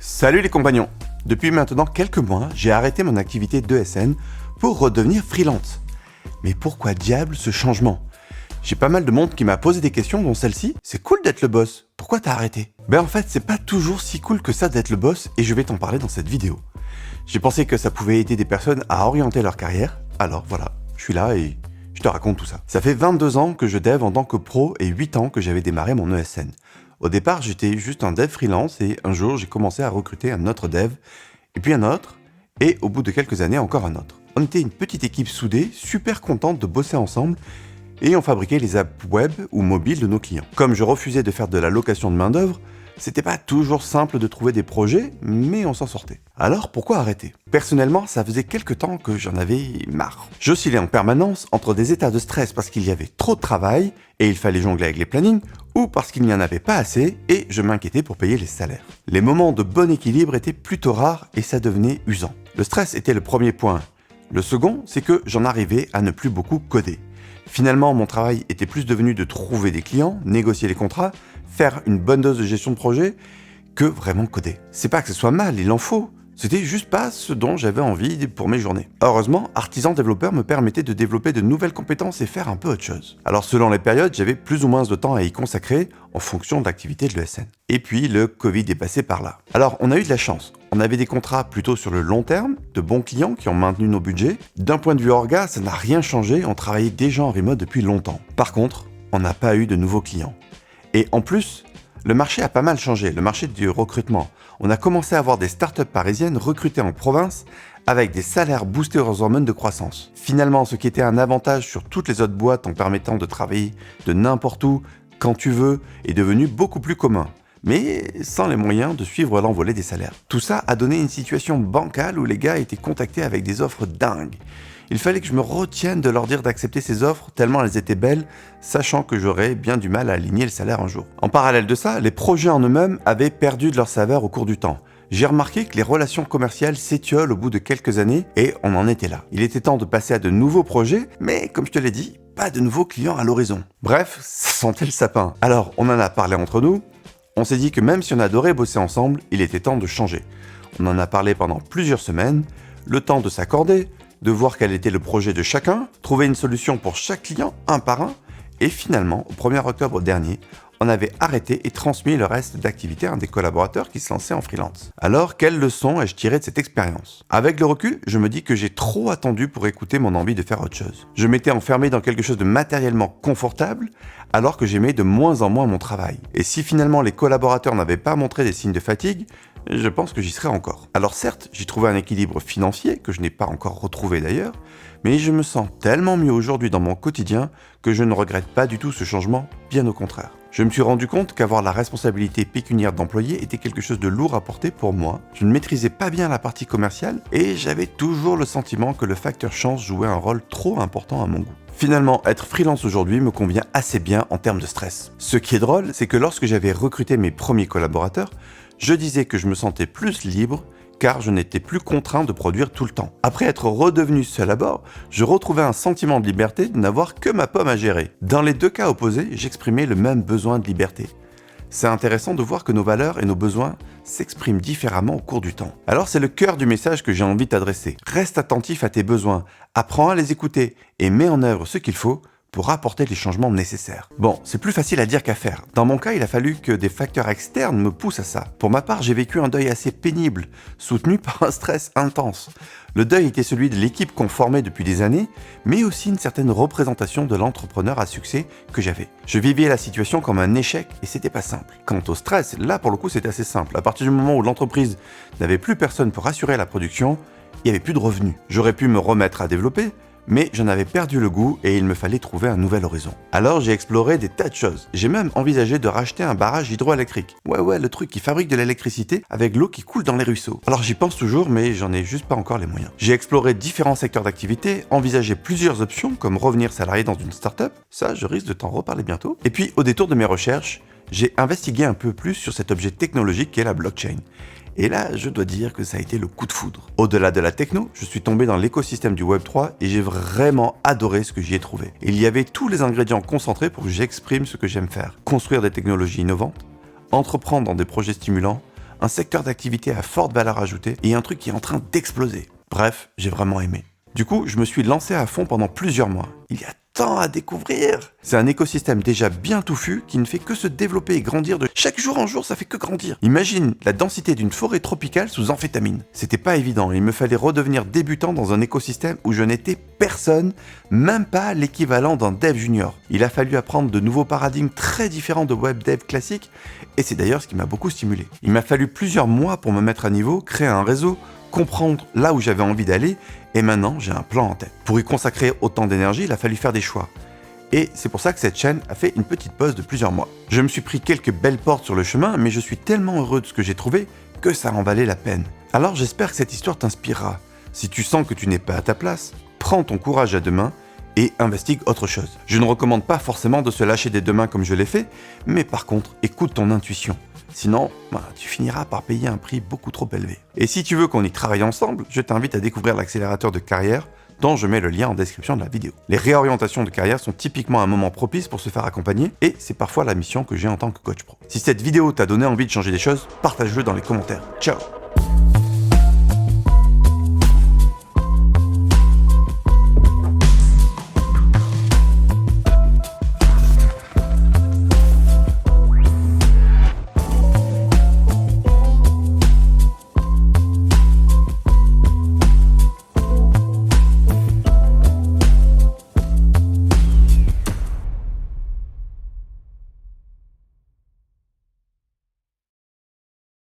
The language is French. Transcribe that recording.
Salut les compagnons! Depuis maintenant quelques mois, j'ai arrêté mon activité d'ESN pour redevenir freelance. Mais pourquoi diable ce changement? J'ai pas mal de monde qui m'a posé des questions dont celle-ci. C'est cool d'être le boss, pourquoi t'as arrêté? En fait, c'est pas toujours si cool que ça d'être le boss et je vais t'en parler dans cette vidéo. J'ai pensé que ça pouvait aider des personnes à orienter leur carrière, alors voilà, je suis là et je te raconte tout ça. Ça fait 22 ans que je dev en tant que pro et 8 ans que j'avais démarré mon ESN. Au départ, j'étais juste un dev freelance et un jour, j'ai commencé à recruter un autre dev, et puis un autre, et au bout de quelques années, encore un autre. On était une petite équipe soudée, super contente de bosser ensemble, et on fabriquait les apps web ou mobiles de nos clients. Comme je refusais de faire de la location de main-d'œuvre, c'était pas toujours simple de trouver des projets, mais on s'en sortait. Alors pourquoi arrêter? Personnellement, ça faisait quelques temps que j'en avais marre. J'oscillais en permanence entre des états de stress parce qu'il y avait trop de travail et il fallait jongler avec les plannings, ou parce qu'il n'y en avait pas assez et je m'inquiétais pour payer les salaires. Les moments de bon équilibre étaient plutôt rares et ça devenait usant. Le stress était le premier point. Le second, c'est que j'en arrivais à ne plus beaucoup coder. Finalement, mon travail était plus devenu de trouver des clients, négocier les contrats, faire une bonne dose de gestion de projet, que vraiment coder. C'est pas que ce soit mal, il en faut. C'était juste pas ce dont j'avais envie pour mes journées. Heureusement, Artisan Développeur me permettait de développer de nouvelles compétences et faire un peu autre chose. Alors selon les périodes, j'avais plus ou moins de temps à y consacrer en fonction de l'activité de l'ESN. Et puis le Covid est passé par là. Alors on a eu de la chance. On avait des contrats plutôt sur le long terme, de bons clients qui ont maintenu nos budgets. D'un point de vue orga, ça n'a rien changé, on travaillait déjà en remote depuis longtemps. Par contre, on n'a pas eu de nouveaux clients. Et en plus, le marché a pas mal changé, le marché du recrutement. On a commencé à avoir des startups parisiennes recrutées en province avec des salaires boostés aux hormones de croissance. Finalement, ce qui était un avantage sur toutes les autres boîtes en permettant de travailler de n'importe où, quand tu veux, est devenu beaucoup plus commun. Mais sans les moyens de suivre l'envolée des salaires. Tout ça a donné une situation bancale où les gars étaient contactés avec des offres dingues. Il fallait que je me retienne de leur dire d'accepter ces offres tellement elles étaient belles, sachant que j'aurais bien du mal à aligner le salaire un jour. En parallèle de ça, les projets en eux-mêmes avaient perdu de leur saveur au cours du temps. J'ai remarqué que les relations commerciales s'étiolent au bout de quelques années et on en était là. Il était temps de passer à de nouveaux projets, mais comme je te l'ai dit, pas de nouveaux clients à l'horizon. Bref, ça sentait le sapin. Alors, on en a parlé entre nous. On s'est dit que même si on adorait bosser ensemble, il était temps de changer. On en a parlé pendant plusieurs semaines, le temps de s'accorder, de voir quel était le projet de chacun, trouver une solution pour chaque client, un par un, et finalement, au 1er octobre dernier, on avait arrêté et transmis le reste d'activité à un des collaborateurs qui se lançait en freelance. Alors, quelle leçon ai-je tiré de cette expérience? Avec le recul, je me dis que j'ai trop attendu pour écouter mon envie de faire autre chose. Je m'étais enfermé dans quelque chose de matériellement confortable, alors que j'aimais de moins en moins mon travail. Et si finalement les collaborateurs n'avaient pas montré des signes de fatigue, je pense que j'y serais encore. Alors certes, j'ai trouvé un équilibre financier, que je n'ai pas encore retrouvé d'ailleurs, mais je me sens tellement mieux aujourd'hui dans mon quotidien que je ne regrette pas du tout ce changement, bien au contraire. Je me suis rendu compte qu'avoir la responsabilité pécuniaire d'employé était quelque chose de lourd à porter pour moi. Je ne maîtrisais pas bien la partie commerciale et j'avais toujours le sentiment que le facteur chance jouait un rôle trop important à mon goût. Finalement, être freelance aujourd'hui me convient assez bien en termes de stress. Ce qui est drôle, c'est que lorsque j'avais recruté mes premiers collaborateurs, je disais que je me sentais plus libre car je n'étais plus contraint de produire tout le temps. Après être redevenu seul à bord, je retrouvais un sentiment de liberté de n'avoir que ma pomme à gérer. Dans les deux cas opposés, j'exprimais le même besoin de liberté. C'est intéressant de voir que nos valeurs et nos besoins s'expriment différemment au cours du temps. Alors c'est le cœur du message que j'ai envie de t'adresser. Reste attentif à tes besoins, apprends à les écouter et mets en œuvre ce qu'il faut pour apporter les changements nécessaires. Bon, c'est plus facile à dire qu'à faire. Dans mon cas, il a fallu que des facteurs externes me poussent à ça. Pour ma part, j'ai vécu un deuil assez pénible, soutenu par un stress intense. Le deuil était celui de l'équipe qu'on formait depuis des années, mais aussi une certaine représentation de l'entrepreneur à succès que j'avais. Je vivais la situation comme un échec et c'était pas simple. Quant au stress, là pour le coup c'était assez simple. À partir du moment où l'entreprise n'avait plus personne pour assurer la production, il n'y avait plus de revenus. J'aurais pu me remettre à développer, mais j'en avais perdu le goût et il me fallait trouver un nouvel horizon. Alors j'ai exploré des tas de choses. J'ai même envisagé de racheter un barrage hydroélectrique. Ouais, le truc qui fabrique de l'électricité avec l'eau qui coule dans les ruisseaux. Alors j'y pense toujours, mais j'en ai juste pas encore les moyens. J'ai exploré différents secteurs d'activité, envisagé plusieurs options comme revenir salarié dans une start-up. Ça, je risque de t'en reparler bientôt. Et puis, au détour de mes recherches, j'ai investigué un peu plus sur cet objet technologique qu'est la blockchain. Et là, je dois dire que ça a été le coup de foudre. Au-delà de la techno, je suis tombé dans l'écosystème du Web3 et j'ai vraiment adoré ce que j'y ai trouvé. Il y avait tous les ingrédients concentrés pour que j'exprime ce que j'aime faire. Construire des technologies innovantes, entreprendre dans des projets stimulants, un secteur d'activité à forte valeur ajoutée et un truc qui est en train d'exploser. Bref, j'ai vraiment aimé. Du coup, je me suis lancé à fond pendant plusieurs mois. Il y a tant à découvrir. C'est un écosystème déjà bien touffu qui ne fait que se développer et grandir de chaque jour en jour, ça fait que grandir. Imagine la densité d'une forêt tropicale sous amphétamine. C'était pas évident, il me fallait redevenir débutant dans un écosystème où je n'étais personne, même pas l'équivalent d'un dev junior. Il a fallu apprendre de nouveaux paradigmes très différents de web dev classique et c'est d'ailleurs ce qui m'a beaucoup stimulé. Il m'a fallu plusieurs mois pour me mettre à niveau, créer un réseau, comprendre là où j'avais envie d'aller, et maintenant j'ai un plan en tête. Pour y consacrer autant d'énergie, il a fallu faire des choix. Et c'est pour ça que cette chaîne a fait une petite pause de plusieurs mois. Je me suis pris quelques belles portes sur le chemin, mais je suis tellement heureux de ce que j'ai trouvé que ça en valait la peine. Alors j'espère que cette histoire t'inspirera. Si tu sens que tu n'es pas à ta place, prends ton courage à deux mains et investigue autre chose. Je ne recommande pas forcément de se lâcher des deux mains comme je l'ai fait, mais par contre, écoute ton intuition. Sinon, tu finiras par payer un prix beaucoup trop élevé. Et si tu veux qu'on y travaille ensemble, je t'invite à découvrir l'accélérateur de carrière dont je mets le lien en description de la vidéo. Les réorientations de carrière sont typiquement un moment propice pour se faire accompagner et c'est parfois la mission que j'ai en tant que coach pro. Si cette vidéo t'a donné envie de changer des choses, partage-le dans les commentaires. Ciao!